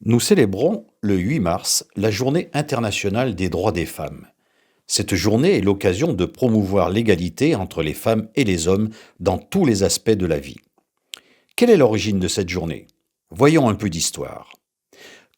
Nous célébrons le 8 mars la Journée internationale des droits des femmes. Cette journée est l'occasion de promouvoir l'égalité entre les femmes et les hommes dans tous les aspects de la vie. Quelle est l'origine de cette journée? Voyons un peu d'histoire.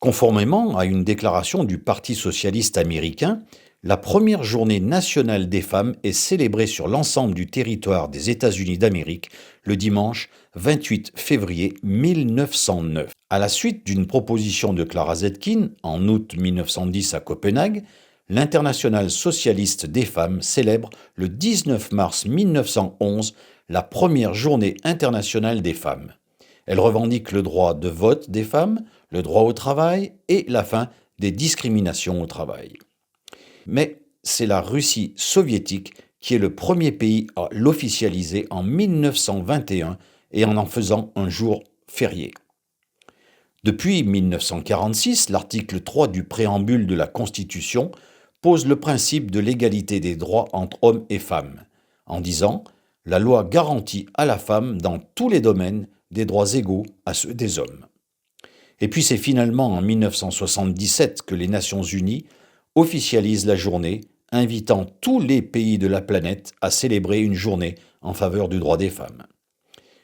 Conformément à une déclaration du Parti socialiste américain, la première journée nationale des femmes est célébrée sur l'ensemble du territoire des États-Unis d'Amérique le dimanche 28 février 1909. À la suite d'une proposition de Clara Zetkin en août 1910 à Copenhague, l'Internationale socialiste des femmes célèbre le 19 mars 1911 la première journée internationale des femmes. Elle revendique le droit de vote des femmes, le droit au travail et la fin des discriminations au travail. Mais c'est la Russie soviétique qui est le premier pays à l'officialiser en 1921 et en faisant un jour férié. Depuis 1946, l'article 3 du préambule de la Constitution pose le principe de l'égalité des droits entre hommes et femmes, en disant « La loi garantit à la femme dans tous les domaines des droits égaux à ceux des hommes ». Et puis c'est finalement en 1977 que les Nations Unies officialisent la journée, invitant tous les pays de la planète à célébrer une journée en faveur du droit des femmes.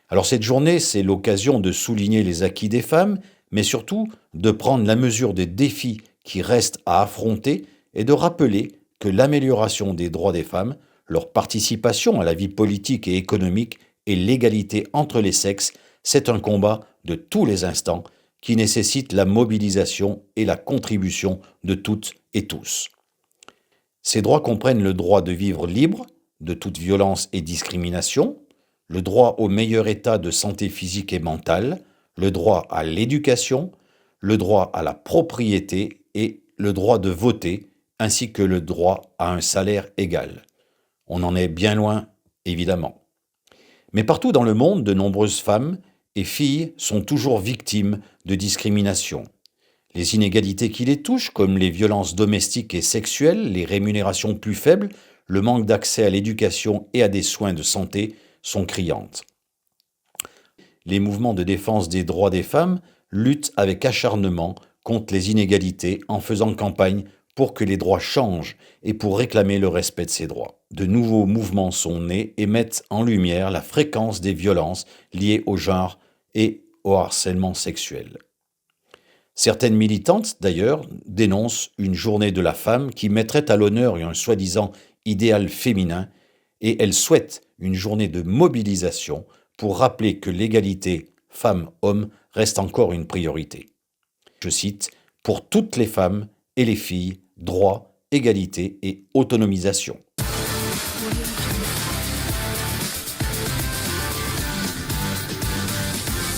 Alors cette journée, c'est l'occasion de souligner les acquis des femmes, mais surtout de prendre la mesure des défis qui restent à affronter et de rappeler que l'amélioration des droits des femmes, leur participation à la vie politique et économique et l'égalité entre les sexes, c'est un combat de tous les instants qui nécessite la mobilisation et la contribution de toutes et tous. Ces droits comprennent le droit de vivre libre de toute violence et discrimination, le droit au meilleur état de santé physique et mentale, le droit à l'éducation, le droit à la propriété et le droit de voter, ainsi que le droit à un salaire égal. On en est bien loin, évidemment. Mais partout dans le monde, de nombreuses femmes et filles sont toujours victimes de discrimination. Les inégalités qui les touchent, comme les violences domestiques et sexuelles, les rémunérations plus faibles, le manque d'accès à l'éducation et à des soins de santé, sont criantes. Les mouvements de défense des droits des femmes luttent avec acharnement contre les inégalités en faisant campagne pour que les droits changent et pour réclamer le respect de ces droits. De nouveaux mouvements sont nés et mettent en lumière la fréquence des violences liées au genre et au harcèlement sexuel. Certaines militantes, d'ailleurs, dénoncent une journée de la femme qui mettrait à l'honneur un soi-disant idéal féminin et elles souhaitent une journée de mobilisation pour rappeler que l'égalité femmes-hommes reste encore une priorité. Je cite, « Pour toutes les femmes et les filles, droit, égalité et autonomisation ».